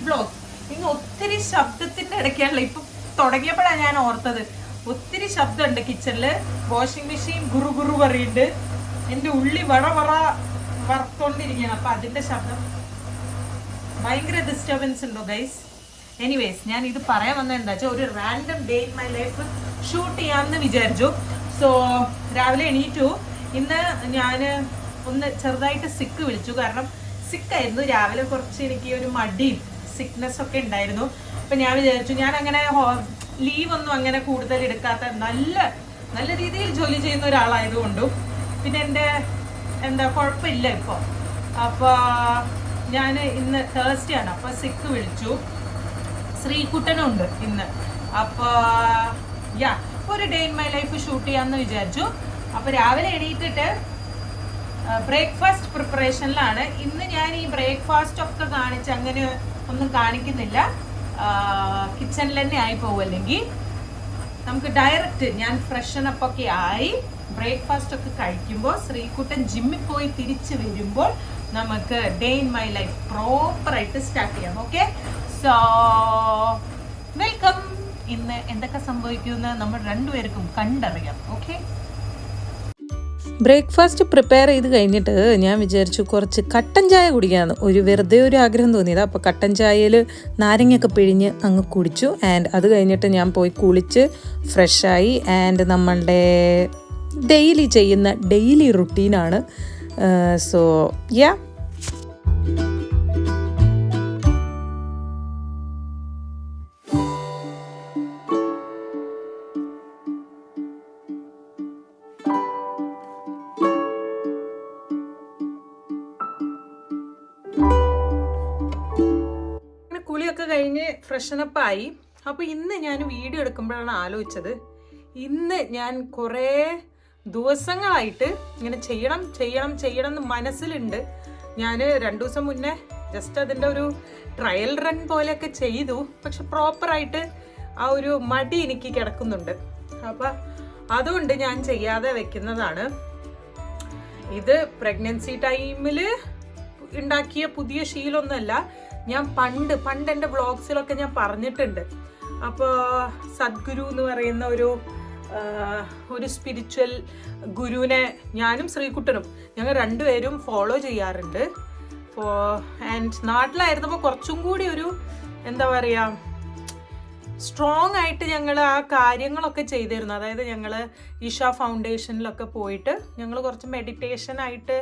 Vlog. ഇന്ന് ഒത്തിരി ശബ്ദത്തിന്റെ ഇടയ്ക്കാണല്ലോ, ഇപ്പൊ തുടങ്ങിയപ്പോഴാണ് ഞാൻ ഓർത്തത്. ഒത്തിരി ശബ്ദമുണ്ട് കിച്ചണില്. വാഷിംഗ് മെഷീൻ ഗുറു ഗുറു പറയുന്നുണ്ട്. എൻ്റെ ഉള്ളി വറുത്തോണ്ടിരിക്കുകയാണ്. അപ്പൊ അതിന്റെ ശബ്ദം ഭയങ്കര ഡിസ്റ്റർബൻസ് ഉണ്ടോ ഗൈസ്? എനിവേസ്, ഞാൻ ഇത് പറയാൻ വന്നത് എന്താ വെച്ചാൽ, ഒരു random day in my life shoot ചെയ്യാമെന്ന് വിചാരിച്ചു. സോ രാവിലെ എണീറ്റു. ഇന്ന് ഞാൻ ഒന്ന് ചെറുതായിട്ട് സിക്ക് വിളിച്ചു. കാരണം സിക്കായിരുന്നു രാവിലെ. കുറച്ച് എനിക്ക് ഒരു മടിയും സിക്നെസ് ഒക്കെ ഉണ്ടായിരുന്നു. അപ്പം ഞാൻ വിചാരിച്ചു, ഞാൻ അങ്ങനെ ലീവ് ഒന്നും അങ്ങനെ കൂടുതൽ എടുക്കാത്ത നല്ല രീതിയിൽ ജോലി ചെയ്യുന്ന ഒരാളായതുകൊണ്ടും പിന്നെ എൻ്റെ കുഴപ്പമില്ല ഇപ്പോൾ. അപ്പോൾ ഞാൻ ഇന്ന് തേഴ്സ്ഡേ ആണ്, അപ്പോൾ സിക്ക് വിളിച്ചു. ശ്രീകുട്ടനും ഉണ്ട് ഇന്ന്. അപ്പോൾ ഒരു day in my life shoot ചെയ്യാമെന്ന് വിചാരിച്ചു. അപ്പോൾ രാവിലെ എണീറ്റിട്ട് ബ്രേക്ക്ഫാസ്റ്റ് പ്രിപ്പറേഷനിലാണ്. ഇന്ന് ഞാൻ ഈ ബ്രേക്ക്ഫാസ്റ്റ് ഒക്കെ കാണിച്ച് അങ്ങനെ ഒന്നും കാണിക്കുന്നില്ല. കിച്ചണിൽ തന്നെ ആയി പോകും. അല്ലെങ്കിൽ നമുക്ക് ഡയറക്റ്റ് ഞാൻ ഫ്രഷനപ്പ് ഒക്കെ ആയി ബ്രേക്ക്ഫാസ്റ്റ് ഒക്കെ കഴിക്കുമ്പോൾ, ശ്രീകുട്ടൻ ജിമ്മിൽ പോയി തിരിച്ച് വരുമ്പോൾ നമുക്ക് ഡേ ഇൻ മൈ ലൈഫ് പ്രോപ്പറായിട്ട് സ്റ്റാർട്ട് ചെയ്യാം. Okay, so welcome. ഇന്ന് എന്തൊക്കെ സംഭവിക്കുമെന്ന് നമ്മൾ രണ്ടുപേർക്കും കണ്ടറിയാം. ഓക്കെ, ബ്രേക്ക്ഫാസ്റ്റ് പ്രിപ്പയർ ചെയ്ത് കഴിഞ്ഞിട്ട് ഞാൻ വിചാരിച്ചു കുറച്ച് കട്ടൻ ചായ കുടിക്കാമെന്ന്. വെറുതെ ഒരു ആഗ്രഹം തോന്നിയത്. അപ്പോൾ കട്ടൻ ചായയിൽ നാരങ്ങയൊക്കെ പിഴിഞ്ഞ് അങ്ങ് കുടിച്ചു. ആൻഡ് അത് കഴിഞ്ഞിട്ട് ഞാൻ പോയി കുളിച്ച് ഫ്രഷായി. ആൻഡ് നമ്മളുടെ ഡെയിലി ചെയ്യുന്ന ഡെയിലി റുട്ടീനാണ്. സോ കുളിയൊക്കെ കഴിഞ്ഞ് ഫ്രഷനപ്പായി. അപ്പോൾ ഇന്ന് ഞാൻ വീഡിയോ എടുക്കുമ്പോഴാണ് ആലോചിച്ചത്, ഇന്ന് ഞാൻ കുറേ ദിവസങ്ങളായിട്ട് ഇങ്ങനെ ചെയ്യണം എന്ന് മനസ്സിലുണ്ട്. ഞാൻ 2 ദിവസം മുന്നേ ജസ്റ്റ് അതിൻ്റെ ഒരു ട്രയൽ റൺ പോലെയൊക്കെ ചെയ്തു. പക്ഷെ പ്രോപ്പറായിട്ട് ആ ഒരു മടി എനിക്ക് കിടക്കുന്നുണ്ട്. അപ്പം അതുകൊണ്ട് ഞാൻ ചെയ്യാതെ വെക്കുന്നതാണ്. ഇത് പ്രഗ്നൻസി ടൈമിൽ ഉണ്ടാക്കിയ പുതിയ ശീലമൊന്നുമല്ല. ഞാൻ പണ്ട് എൻ്റെ വ്ളോഗ്സിലൊക്കെ ഞാൻ പറഞ്ഞിട്ടുണ്ട്. അപ്പോൾ സദ്ഗുരു എന്ന് പറയുന്ന ഒരു സ്പിരിച്വൽ ഗുരുവിനെ ഞാനും ശ്രീകുട്ടനും ഞങ്ങൾ രണ്ടുപേരും ഫോളോ ചെയ്യാറുണ്ട്. ആൻഡ് നാട്ടിലായിരുന്നപ്പോൾ കുറച്ചും കൂടി ഒരു സ്ട്രോങ് ആയിട്ട് ഞങ്ങൾ ആ കാര്യങ്ങളൊക്കെ ചെയ്തിരുന്നു. അതായത് ഞങ്ങൾ ഈഷ ഫൗണ്ടേഷനിലൊക്കെ പോയിട്ട് ഞങ്ങൾ കുറച്ച് മെഡിറ്റേഷനായിട്ട്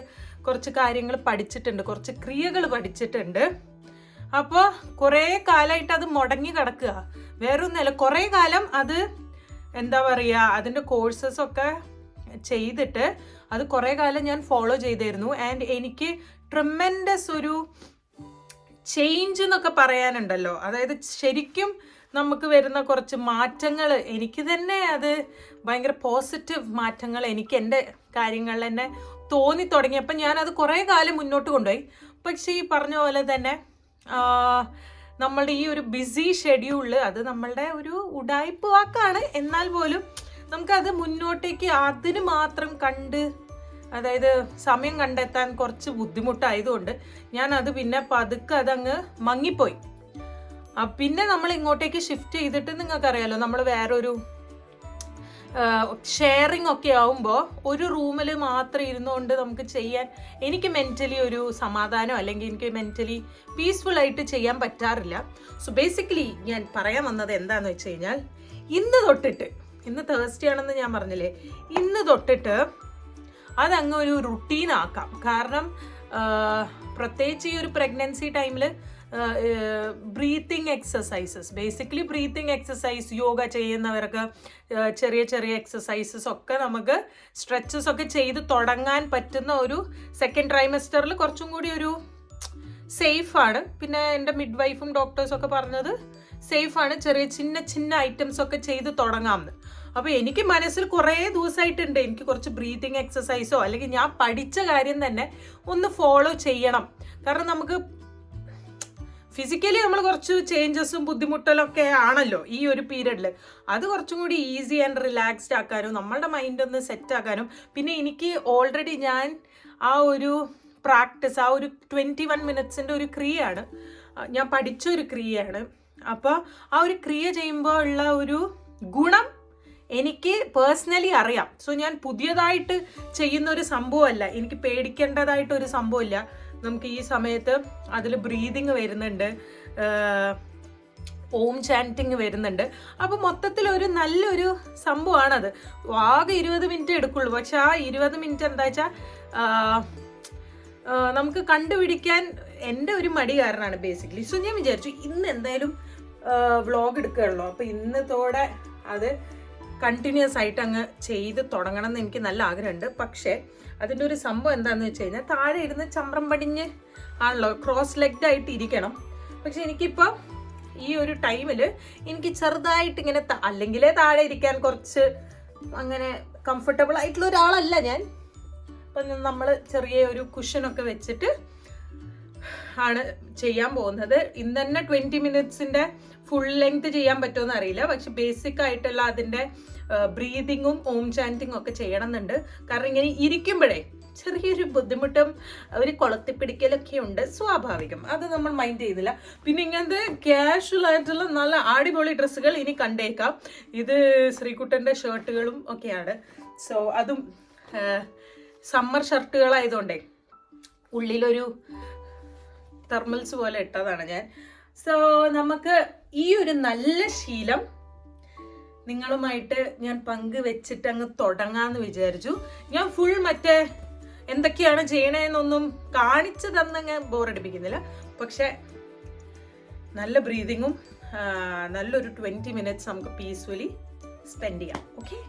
കുറച്ച് കാര്യങ്ങൾ പഠിച്ചിട്ടുണ്ട്, കുറച്ച് ക്രിയകൾ പഠിച്ചിട്ടുണ്ട്. അപ്പോൾ കുറേ കാലമായിട്ട് അത് മുടങ്ങി കിടക്കുക. വേറൊന്നുമല്ല, കുറേ കാലം അത് അതിൻ്റെ കോഴ്സസൊക്കെ ചെയ്തിട്ട് അത് കുറേ കാലം ഞാൻ ഫോളോ ചെയ്തിരുന്നു. ആൻഡ് എനിക്ക് ട്രിമെൻഡസ് ഒരു ചേഞ്ച് എന്നൊക്കെ പറയാനുണ്ടല്ലോ. അതായത് ശരിക്കും നമുക്ക് വരുന്ന കുറച്ച് മാറ്റങ്ങൾ, എനിക്ക് തന്നെ അത് ഭയങ്കര പോസിറ്റീവ് മാറ്റങ്ങൾ എനിക്ക് എൻ്റെ കാര്യങ്ങളിൽ തന്നെ തോന്നി തുടങ്ങിയപ്പോൾ ഞാനത് കുറേ കാലം മുന്നോട്ട് കൊണ്ടുപോയി. പക്ഷേ ഈ പറഞ്ഞ പോലെ തന്നെ നമ്മളുടെ ഈ ഒരു ബിസി ഷെഡ്യൂളിൽ അത് നമ്മളുടെ ഒരു ഉഡായിപ്പ് വാക്കാണ്. എന്നാൽ പോലും നമുക്കത് മുന്നോട്ടേക്ക് അതിന് മാത്രം അതായത് സമയം കണ്ടെത്താൻ കുറച്ച് ബുദ്ധിമുട്ടായതുകൊണ്ട് ഞാനത് പിന്നെ പതുക്കെ അതങ്ങ് മങ്ങിപ്പോയി. പിന്നെ നമ്മൾ ഇങ്ങോട്ടേക്ക് ഷിഫ്റ്റ് ചെയ്തിട്ട് നിങ്ങൾക്കറിയാലോ, നമ്മൾ വേറൊരു ഷെയറിങ് ഒക്കെ ആവുമ്പോൾ ഒരു റൂമിൽ മാത്രം ഇരുന്നുകൊണ്ട് നമുക്ക് ചെയ്യാൻ എനിക്ക് മെൻ്റലി ഒരു സമാധാനം, അല്ലെങ്കിൽ എനിക്ക് മെൻ്റലി പീസ്ഫുൾ ആയിട്ട് ചെയ്യാൻ പറ്റാറില്ല. സോ ബേസിക്കലി ഞാൻ പറയാൻ വന്നത് എന്താണെന്ന് വെച്ച് കഴിഞ്ഞാൽ, ഇന്ന് തേഴ്സ്ഡേ ആണെന്ന് ഞാൻ പറഞ്ഞില്ലേ, ഇന്ന് തൊട്ടിട്ട് അതങ്ങ് ഒരു റുട്ടീനാക്കാം. കാരണം പ്രത്യേകിച്ച് ഈ ഒരു പ്രഗ്നൻസി ടൈമിൽ breathing exercises, basically breathing exercise, yoga ചെയ്യുന്നവർക്ക് ചെറിയ ചെറിയ എക്സസൈസസ് ഒക്കെ നമുക്ക് സ്ട്രെച്ചസ് ഒക്കെ ചെയ്ത് തുടങ്ങാൻ പറ്റുന്ന ഒരു സെക്കൻഡ് ട്രൈമസ്റ്ററിൽ കുറച്ചും കൂടി ഒരു സേഫാണ്. പിന്നെ എൻ്റെ മിഡ് വൈഫും ഡോക്ടേഴ്സൊക്കെ പറഞ്ഞത് സേഫാണ്, ചെറിയ ചിന്ന ഐറ്റംസ് ഒക്കെ ചെയ്ത് തുടങ്ങാമെന്ന്. അപ്പോൾ എനിക്ക് മനസ്സിൽ കുറേ ദിവസമായിട്ടുണ്ട് എനിക്ക് കുറച്ച് ബ്രീത്തിങ് എക്സസൈസോ അല്ലെങ്കിൽ ഞാൻ പഠിച്ച കാര്യം തന്നെ ഒന്ന് ഫോളോ ചെയ്യണം. കാരണം നമുക്ക് ഫിസിക്കലി നമ്മൾ കുറച്ച് ചേഞ്ചസും ബുദ്ധിമുട്ടലൊക്കെ ആണല്ലോ ഈ ഒരു പീരീഡിൽ. അത് കുറച്ചും കൂടി ഈസി ആൻഡ് റിലാക്സ്ഡ് ആക്കാനും നമ്മളുടെ മൈൻഡ് ഒന്ന് സെറ്റ് ആക്കാനും, പിന്നെ എനിക്ക് ഓൾറെഡി ഞാൻ ആ ഒരു പ്രാക്ടീസ്, ആ ഒരു 21 മിനിറ്റ്സിൻ്റെ ഒരു ക്രിയയാണ്, ഞാൻ പഠിച്ച ഒരു ക്രിയയാണ്. അപ്പോൾ ആ ഒരു ക്രിയ ചെയ്യുമ്പോൾ ഉള്ള ഒരു ഗുണം എനിക്ക് പേഴ്സണലി അറിയാം. സോ ഞാൻ പുതിയതായിട്ട് ചെയ്യുന്ന ഒരു സംഭവമല്ല, എനിക്ക് പേടിക്കേണ്ടതായിട്ടൊരു സംഭവമില്ല. നമുക്ക് ഈ സമയത്ത് അതിൽ ബ്രീതിങ് വരുന്നുണ്ട്, ഓം ചാൻറ്റിങ് വരുന്നുണ്ട്. അപ്പോൾ മൊത്തത്തിലൊരു നല്ലൊരു സംഭവമാണത്. ആകെ 20 മിനിറ്റ് എടുക്കുള്ളൂ. പക്ഷെ ആ 20 മിനിറ്റ് എന്താ വെച്ചാൽ നമുക്ക് കണ്ടുപിടിക്കാൻ എൻ്റെ ഒരു മടി കാരണമാണ് ബേസിക്കലി. സോ ഞാൻ വിചാരിച്ചു ഇന്ന് എന്തായാലും വ്ളോഗ് എടുക്കുകയുള്ളൂ, അപ്പോൾ ഇന്നത്തോടെ അത് കണ്ടിന്യൂസ് ആയിട്ട് അങ്ങ് ചെയ്ത് തുടങ്ങണം എന്ന് എനിക്ക് നല്ല ആഗ്രഹമുണ്ട്. പക്ഷേ അതിൻ്റെ ഒരു സംഭവം എന്താണെന്ന് വെച്ച് കഴിഞ്ഞാൽ താഴെ ഇരുന്ന് ചമ്രം പടിഞ്ഞ് ആണല്ലോ, ക്രോസ് ലെഗ്ഡ് ആയിട്ട് ഇരിക്കണം. പക്ഷെ എനിക്കിപ്പോൾ ഈ ഒരു ടൈമിൽ എനിക്ക് ചെറുതായിട്ട് ഇങ്ങനെ അല്ലെങ്കിലേ താഴെ ഇരിക്കാൻ കുറച്ച് അങ്ങനെ കംഫർട്ടബിൾ ആയിട്ടുള്ള ഒരാളല്ല ഞാൻ. അപ്പം നമ്മൾ ചെറിയ ഒരു കുഷനൊക്കെ വെച്ചിട്ട് ആണ് ചെയ്യാൻ പോകുന്നത്. ഇന്ന് തന്നെ 20 മിനിറ്റ്സിൻ്റെ ഫുൾ ലെങ്ത് ചെയ്യാൻ പറ്റുമെന്ന് അറിയില്ല. പക്ഷെ ബേസിക് ആയിട്ടുള്ള അതിൻ്റെ ബ്രീതിങ്ങും ഓം ചാൻറ്റിങ്ങും ഒക്കെ ചെയ്യണമെന്നുണ്ട്. കാരണം ഇങ്ങനെ ഇരിക്കുമ്പോഴേ ചെറിയൊരു ബുദ്ധിമുട്ടും ഒരു കൊളത്തിപ്പിടിക്കലൊക്കെ ഉണ്ട്, സ്വാഭാവികം. അത് നമ്മൾ മൈൻഡ് ചെയ്തില്ല. പിന്നെ ഇങ്ങനത്തെ ക്യാഷ്വൽ ആയിട്ടുള്ള നല്ല അടിപൊളി ഡ്രസ്സുകൾ ഇനി കണ്ടേക്കാം. ഇത് ശ്രീകുട്ടൻ്റെ ഷർട്ടുകളും ഒക്കെയാണ്. സോ അതും സമ്മർ ഷർട്ടുകളായതുകൊണ്ടേ ഉള്ളിലൊരു തെർമൽസ് പോലെ ഇട്ടതാണ് ഞാൻ. സോ നമുക്ക് ഈ ഒരു നല്ല ശീലം നിങ്ങളുമായിട്ട് ഞാൻ പങ്കുവെച്ചിട്ട് അങ്ങ് തുടങ്ങാന്ന് വിചാരിച്ചു. ഞാൻ ഫുൾ മറ്റേ എന്തൊക്കെയാണ് ചെയ്യണേന്നൊന്നും കാണിച്ചു തന്നങ്ങ് ബോറടിപ്പിക്കുന്നില്ല. പക്ഷെ നല്ല ബ്രീതിങ്ങും നല്ലൊരു 20 മിനിറ്റ്സ് നമുക്ക് പീസ്ഫുള്ളി സ്പെൻഡ് ചെയ്യാം. ഓക്കെ,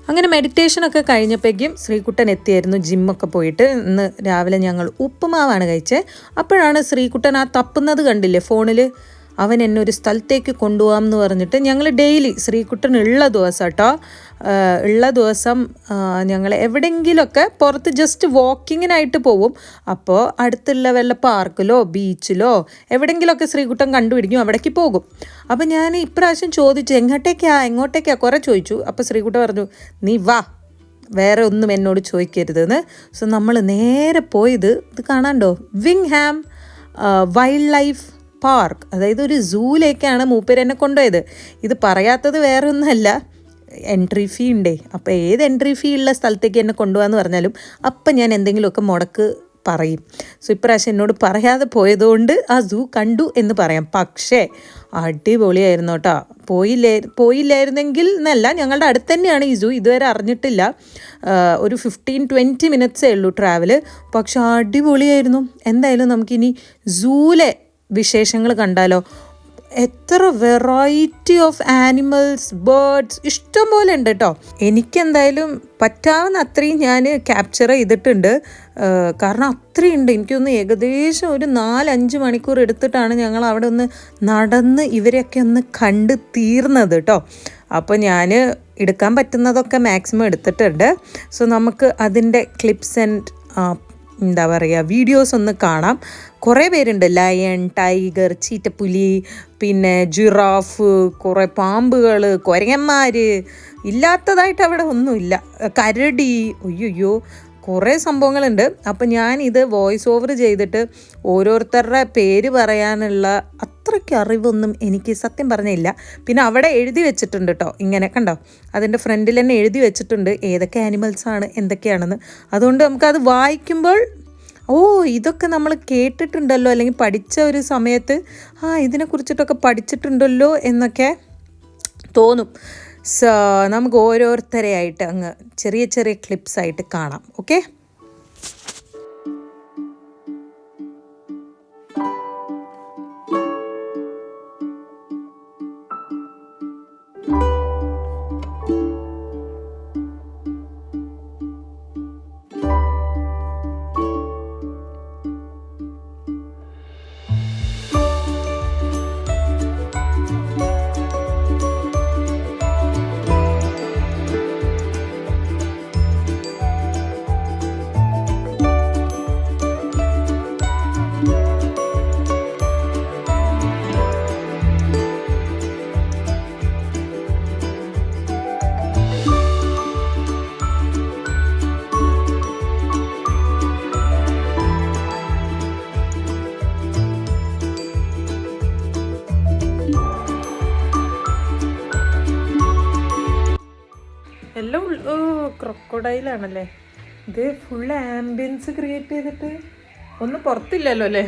അങ്ങനെ മെഡിറ്റേഷനൊക്കെ കഴിഞ്ഞപ്പോഴേക്കും ശ്രീകുട്ടൻ എത്തിയായിരുന്നു ജിമ്മൊക്കെ പോയിട്ട്. ഇന്ന് രാവിലെ ഞങ്ങൾ ഉപ്പുമാവാണ് കഴിച്ചത്. അപ്പോഴാണ് ശ്രീകുട്ടൻ ആ തപ്പുന്നത് കണ്ടില്ലേ ഫോണിൽ, അവൻ എന്നെ ഒരു സ്ഥലത്തേക്ക് കൊണ്ടുപോകാം എന്ന് പറഞ്ഞിട്ട് ഞങ്ങൾ ഡെയിലി ശ്രീകുട്ടൻ ഉള്ള ദിവസം ഞങ്ങൾ എവിടെയെങ്കിലുമൊക്കെ പുറത്ത് ജസ്റ്റ് വാക്കിങ്ങിനായിട്ട് പോവും. അപ്പോൾ അടുത്തുള്ള വല്ല പാർക്കിലോ ബീച്ചിലോ എവിടെയെങ്കിലുമൊക്കെ ശ്രീകുട്ടൻ കണ്ടുപിടിക്കും, അവിടേക്ക് പോകും. അപ്പോൾ ഞാൻ ഇപ്രാവശ്യം ചോദിച്ചു എങ്ങോട്ടേക്കാ കുറേ ചോദിച്ചു. അപ്പോൾ ശ്രീകുട്ടൻ പറഞ്ഞു നീ വാ, വേറെ ഒന്നും എന്നോട് ചോദിക്കരുതെന്ന്. സോ നമ്മൾ നേരെ പോയത് ഇത് കാണാണ്ടോ, വിങ്ഹാം വൈൽഡ് ലൈഫ് പാർക്ക്, അതായത് ഒരു സൂയിലേക്കാണ് മൂപ്പര് എന്നെ കൊണ്ടുപോയത്. ഇത് പറയാത്തത് വേറെ ഒന്നുമല്ല, എൻട്രി ഫീ ഉണ്ടേ. അപ്പോൾ ഏത് എൻട്രി ഫീ ഉള്ള സ്ഥലത്തേക്ക് എന്നെ കൊണ്ടുപോകാന്ന് പറഞ്ഞാലും അപ്പം ഞാൻ എന്തെങ്കിലുമൊക്കെ മുടക്ക് പറയും. സോ ഇപ്രാവശ്യം എന്നോട് പറയാതെ പോയതുകൊണ്ട് ആ സൂ കണ്ടു എന്ന് പറയാം. പക്ഷേ അടിപൊളിയായിരുന്നു കേട്ടോ. പോയില്ലായിരുന്നെങ്കിൽ എന്നല്ല, ഞങ്ങളുടെ അടുത്ത് തന്നെയാണ് ഈ സൂ, ഇതുവരെ അറിഞ്ഞിട്ടില്ല. ഒരു 15-20 മിനിറ്റ്സേ ഉള്ളൂ ട്രാവല്. പക്ഷെ അടിപൊളിയായിരുന്നു. എന്തായാലും നമുക്കിനി സൂലെ വിശേഷങ്ങൾ കണ്ടാലോ. എത്ര വെറൈറ്റി ഓഫ് ആനിമൽസ്, ബേർഡ്സ് ഇഷ്ടം പോലെ ഉണ്ട് കേട്ടോ. എനിക്കെന്തായാലും പറ്റാവുന്ന അത്രയും ഞാൻ ക്യാപ്ചർ ചെയ്തിട്ടുണ്ട്. കാരണം അത്രയുണ്ട്. എനിക്കൊന്ന് ഏകദേശം ഒരു 4-5 മണിക്കൂർ എടുത്തിട്ടാണ് ഞങ്ങൾ അവിടെ ഒന്ന് നടന്ന് ഇവരെയൊക്കെ ഒന്ന് കണ്ട് തീർന്നത് കേട്ടോ. അപ്പോൾ ഞാൻ എടുക്കാൻ പറ്റുന്നതൊക്കെ മാക്സിമം എടുത്തിട്ടുണ്ട്. സോ നമുക്ക് അതിൻ്റെ ക്ലിപ്സ് ആൻഡ് എന്താ പറയുക വീഡിയോസ് ഒന്ന് കാണാം. കുറേ പേരുണ്ട്, ലയൺ, ടൈഗർ, ചീറ്റപ്പുലി, പിന്നെ ജിറാഫ്, കുറേ പാമ്പുകൾ, കുരങ്ങന്മാർ, ഇല്ലാത്തതായിട്ട് അവിടെ ഒന്നുമില്ല, കരടി, അയ്യോ കുറേ സംഭവങ്ങളുണ്ട്. അപ്പം ഞാനിത് വോയിസ് ഓവർ ചെയ്തിട്ട് ഓരോരുത്തരുടെ പേര് പറയാനുള്ള അത്രയ്ക്ക് അറിവൊന്നും എനിക്ക് സത്യം പറഞ്ഞില്ല. പിന്നെ അവിടെ എഴുതി വെച്ചിട്ടുണ്ട് കേട്ടോ, ഇങ്ങനെ കണ്ടോ, അതിൻ്റെ ഫ്രണ്ടിൽ തന്നെ എഴുതി വെച്ചിട്ടുണ്ട് ഏതൊക്കെ ആനിമൽസാണ് എന്തൊക്കെയാണെന്ന്. അതുകൊണ്ട് നമുക്കത് വായിക്കുമ്പോൾ ഇതൊക്കെ നമ്മൾ കേട്ടിട്ടുണ്ടല്ലോ, അല്ലെങ്കിൽ പഠിച്ച ഒരു സമയത്ത് ഇതിനെക്കുറിച്ചിട്ടൊക്കെ പഠിച്ചിട്ടുണ്ടല്ലോ എന്നൊക്കെ തോന്നും. സോ നമുക്ക് ഓരോരുത്തരെയായിട്ട് അങ്ങ് ചെറിയ ചെറിയ ക്ലിപ്സായിട്ട് കാണാം. ഓക്കെ, ക്രൊക്കോഡൈലാണല്ലേ ഇത്. ഫുൾ ആംബിയൻസ് ക്രിയേറ്റ് ചെയ്തിട്ട് ഒന്നും പുറത്തില്ലല്ലോ അല്ലേ.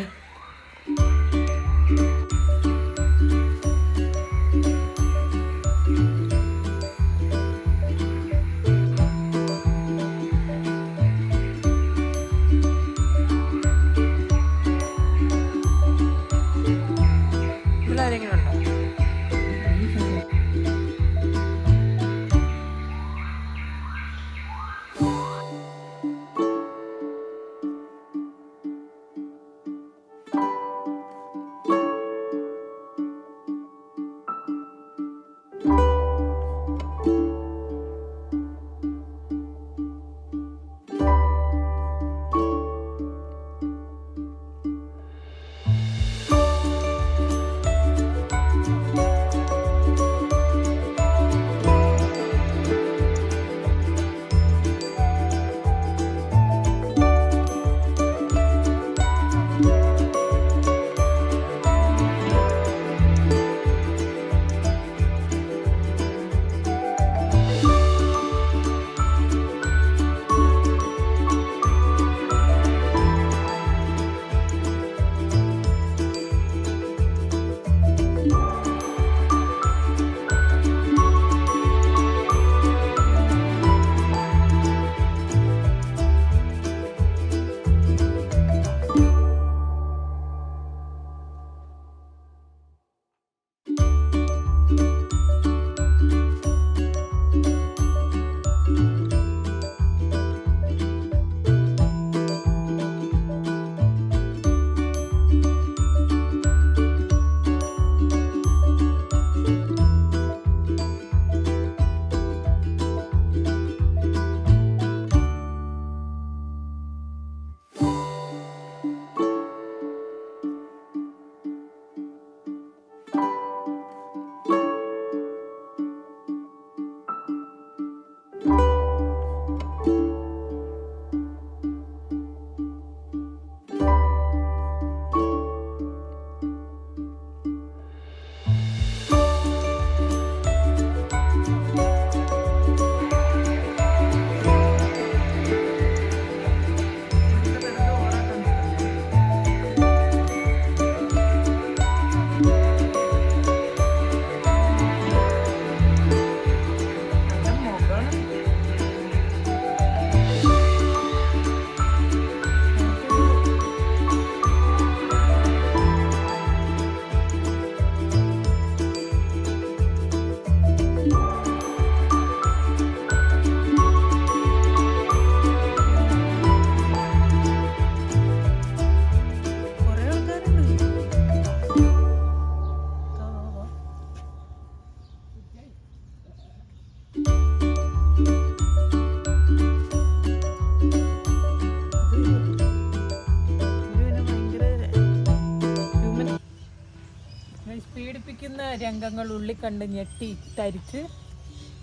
പീഡിപ്പിക്കുന്ന രംഗങ്ങൾ ഉള്ളിൽ കണ്ട് ഞെട്ടി തരിച്ച്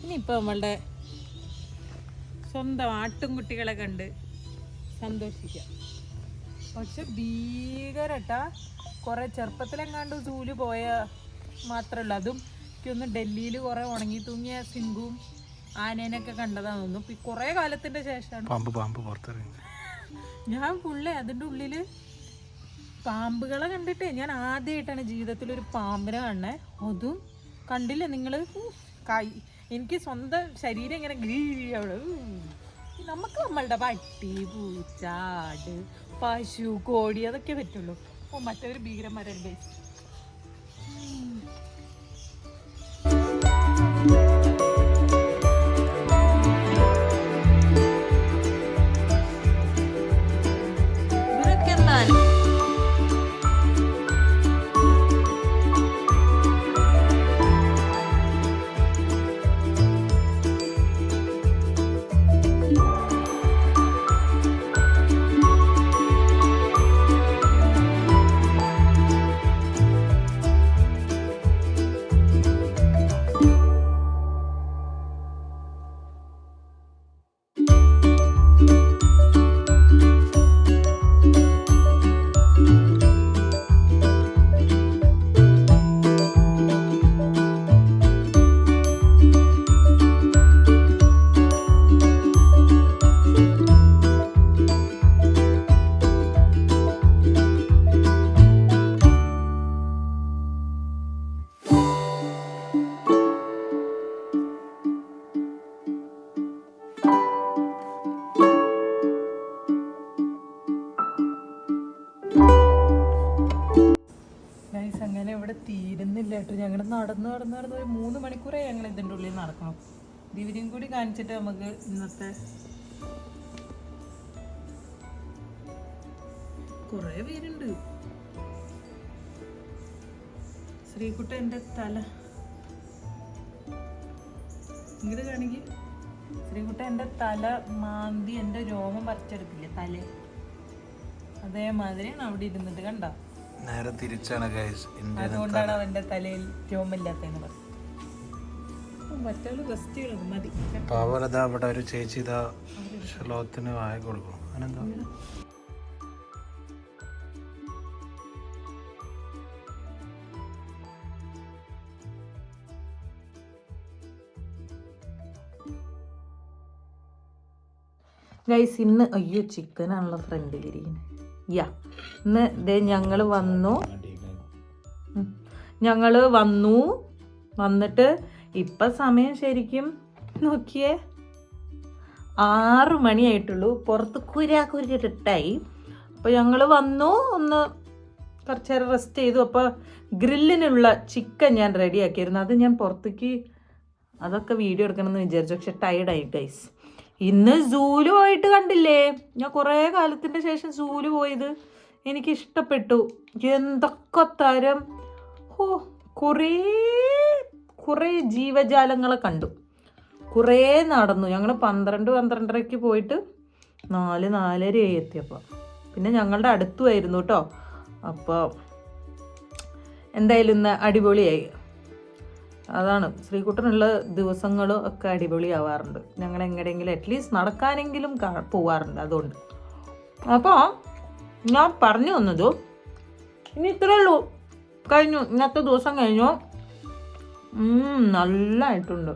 ഇനിയിപ്പോൾ നമ്മളുടെ സ്വന്തം ആട്ടുംകുട്ടികളെ കണ്ട് സന്തോഷിക്കാം. പക്ഷെ ഭീകരട്ടാ, കുറേ ചെറുപ്പത്തിലെങ്ങാണ്ട് സൂല് പോയ മാത്രമല്ല, അതും എനിക്കൊന്ന് ഡൽഹിയിൽ കുറേ ഉണങ്ങി തൂങ്ങിയ സിംഗും ആനേനൊക്കെ കണ്ടതാന്ന് തോന്നുന്നു. ഇപ്പം കുറേ കാലത്തിൻ്റെ ശേഷമാണ് പാമ്പ് പുറത്തിറങ്ങി. ഞാൻ ഫുള്ള് അതിൻ്റെ ഉള്ളിൽ പാമ്പുകളെ കണ്ടിട്ടേ ഞാൻ ആദ്യമായിട്ടാണ് ജീവിതത്തിലൊരു പാമ്പിനെ കാണണേ. അതും കണ്ടില്ലേ നിങ്ങൾ, എനിക്ക് സ്വന്തം ശരീരം ഇങ്ങനെ അവിടെ. നമുക്ക് നമ്മളുടെ പട്ടി, പൂച്ച, ആട്, പശു, കോഴി അതൊക്കെ പറ്റുള്ളൂ. ഓ മറ്റൊരു ഭീകരന്മാരല്ലേ. കേട്ടോ. ഞങ്ങൾ നടന്ന് ഒരു 3 മണിക്കൂറായി ഞങ്ങൾ ഇതിൻ്റെ ഉള്ളിൽ നടക്കണം. ദിവരിയും കൂടി കാണിച്ചിട്ട് നമുക്ക് ഇന്നത്തെ കുറേ പേരുണ്ട്. ശ്രീകുട്ട എൻ്റെ തല ഇങ്ങോട്ട് കാണിക്ക്. ശ്രീകുട്ട എൻ്റെ തല മാന്തി എൻ്റെ രോമം പറിച്ചെടുക്കില്ലേ തല, അതേമാതിരിയാണ് അവിടെ ഇരുന്നിട്ട് കണ്ട. നേരെ തിരിച്ചാണ് ഗൈസ്. അതുകൊണ്ടാണ് അവൻ്റെ തലയിൽ രോമില്ലാത്തതെന്ന് പറഞ്ഞു. മറ്റുള്ള റെസ്റ്റ് ചെയ്യണം മതി. പാവലതാ അവിടെ ഒരു ചേച്ചി ഇതാ ശ്ലോകത്തിന് വായ കൊടുക്കും. അനെന്താ ഗൈസ് ഇന്ന് അയ്യോ ചിക്കനാണല്ലോ ഫ്രണ്ടിലിരിക്കുന്നത്. യാ ഇന്ന് ഇതേ ഞങ്ങൾ വന്നിട്ട് ഇപ്പം സമയം ശരിക്കും നോക്കിയേ 6 മണിയായിട്ടുള്ളൂ. പുറത്ത് കുരിട്ടിട്ടായി. അപ്പോൾ ഞങ്ങൾ വന്നു, ഒന്ന് കുറച്ച് നേരം റെസ്റ്റ് ചെയ്തു. അപ്പോൾ ഗ്രില്ലിനുള്ള ചിക്കൻ ഞാൻ റെഡിയാക്കിയിരുന്നു. അത് ഞാൻ പുറത്തേക്ക് അതൊക്കെ വീഡിയോ എടുക്കണമെന്ന് വിചാരിച്ചു, പക്ഷെ ടയർഡായി ഗൈസ്. ഇന്ന് സൂല് പോയിട്ട് കണ്ടില്ലേ, ഞാൻ കുറേ കാലത്തിൻ്റെ ശേഷം സൂല് പോയത്. എനിക്കിഷ്ടപ്പെട്ടു. എന്തൊക്കെ തരം കുറേ ജീവജാലങ്ങളെ കണ്ടു. കുറേ നടന്നു. ഞങ്ങൾ 12-12:30 പോയിട്ട് 4-4:30 എത്തിയപ്പോൾ. പിന്നെ ഞങ്ങളുടെ അടുത്തുമായിരുന്നു കേട്ടോ. അപ്പോൾ എന്തായാലും ഇന്ന് അടിപൊളിയായി. അതാണ് ശ്രീകുട്ടനുള്ള ദിവസങ്ങളും ഒക്കെ അടിപൊളിയാവാറുണ്ട്. ഞങ്ങൾ എങ്ങനെയെങ്കിലും അറ്റ്ലീസ്റ്റ് നടക്കാനെങ്കിലും പോവാറുണ്ട്. അതുകൊണ്ട് അപ്പോൾ ഞാൻ പറഞ്ഞു വന്നത് ഇനി ഇത്രയേ ഉള്ളൂ. കഴിഞ്ഞു, ഇന്നത്തെ ദിവസം കഴിഞ്ഞു. നല്ലതായിട്ടുണ്ട്,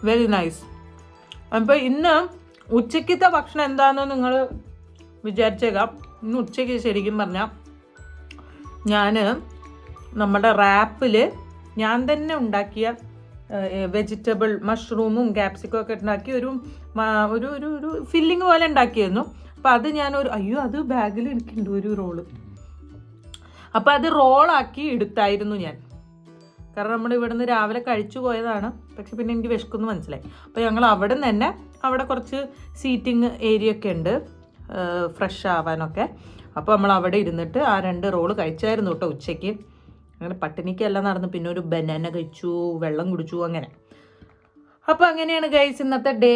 വെരി നൈസ്. അപ്പോൾ ഇന്ന് ഉച്ചയ്ക്കത്തെ ഭക്ഷണം എന്താണെന്ന് നിങ്ങൾ വിചാരിച്ചേക്കാം. ഇന്ന് ഉച്ചയ്ക്ക് ശരിക്കും പറഞ്ഞാൽ ഞാൻ നമ്മുടെ റാപ്പിൽ ഞാൻ തന്നെ ഉണ്ടാക്കിയ വെജിറ്റബിൾ മഷ്റൂമും ക്യാപ്സിക്കും ഒക്കെ ഉണ്ടാക്കി ഒരു ഫില്ലിങ് പോലെ ഉണ്ടാക്കിയിരുന്നു. അപ്പോൾ അത് അയ്യോ അത് ബാഗിൽ എനിക്കുണ്ട് ഒരു റോള്. അപ്പോൾ അത് റോളാക്കി എടുത്തായിരുന്നു ഞാൻ. കാരണം നമ്മൾ ഇവിടുന്ന് രാവിലെ കഴിച്ചു പോയതാണ്. പക്ഷെ പിന്നെ എനിക്ക് വിശക്കുമെന്ന് മനസ്സിലായി. അപ്പോൾ ഞങ്ങൾ അവിടെ നിന്ന് തന്നെ അവിടെ കുറച്ച് സീറ്റിംഗ് ഏരിയ ഒക്കെ ഉണ്ട് ഫ്രഷ് ആവാനൊക്കെ. അപ്പോൾ നമ്മൾ അവിടെ ഇരുന്നിട്ട് ആ 2 റോള് കഴിച്ചായിരുന്നു കേട്ടോ ഉച്ചയ്ക്ക്. അങ്ങനെ പട്ടിണിക്കെല്ലാം നടന്നു. പിന്നെ ഒരു ബനാന കഴിച്ചു, വെള്ളം കുടിച്ചു, അങ്ങനെ. അപ്പോൾ അങ്ങനെയാണ് ഗൈസ് ഇന്നത്തെ ഡേ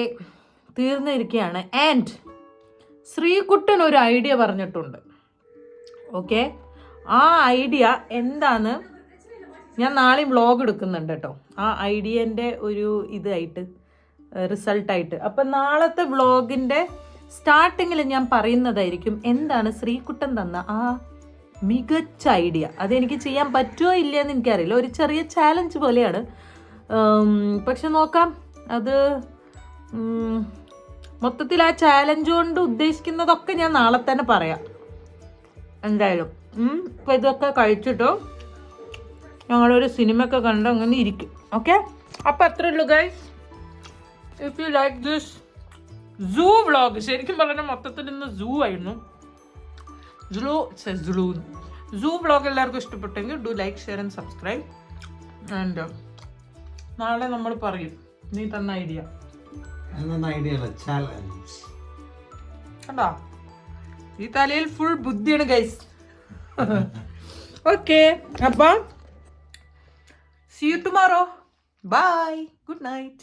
തീർന്നിരിക്കുകയാണ്. ആൻഡ് ശ്രീകുട്ടൻ ഒരു ഐഡിയ പറഞ്ഞിട്ടുണ്ട്. ഓക്കെ, ആ ഐഡിയ എന്താന്ന് ഞാൻ നാളെ വ്ളോഗ് എടുക്കുന്നുണ്ട് കേട്ടോ. ആ ഐഡിയൻ്റെ ഒരു ഇതായിട്ട് റിസൾട്ടായിട്ട്. അപ്പം നാളത്തെ വ്ളോഗിൻ്റെ സ്റ്റാർട്ടിങ്ങിൽ ഞാൻ പറയുന്നതായിരിക്കും എന്താണ് ശ്രീകുട്ടൻ തന്ന ആ മികച്ച ഐഡിയ. അതെനിക്ക് ചെയ്യാൻ പറ്റുമോ ഇല്ലയെന്ന് എനിക്കറിയില്ല. ഒരു ചെറിയ ചാലഞ്ച് പോലെയാണ്. പക്ഷെ നോക്കാം. അത് മൊത്തത്തിൽ ആ ചാലഞ്ച് കൊണ്ട് ഉദ്ദേശിക്കുന്നതൊക്കെ ഞാൻ നാളെ തന്നെ പറയാം എന്തായാലും. അപ്പോൾ ഇതൊക്കെ കഴിച്ചിട്ടോ ഞങ്ങളൊരു സിനിമയൊക്കെ കണ്ട് അങ്ങനെ ഇരിക്കും. ഓക്കെ, അപ്പോൾ അത്രേ ഉള്ളൂ guys. If you like this zoo vlog, ശരിക്കും പറഞ്ഞാൽ മൊത്തത്തിൽ ഇന്ന് സൂ ആയിരുന്നു. സൂ വ്ളോഗ് എല്ലാവർക്കും ഇഷ്ടപ്പെട്ടെങ്കിൽ do like, share and subscribe. And നാളെ നമ്മൾ പറയും നീ തന്ന ഐഡിയ. കണ്ടോ, ഈ തലയിൽ ഫുൾ ബുദ്ധിയാണ് ഗൈസ്. ഓക്കെ, അപ്പം see you tomorrow. Bye. Good night.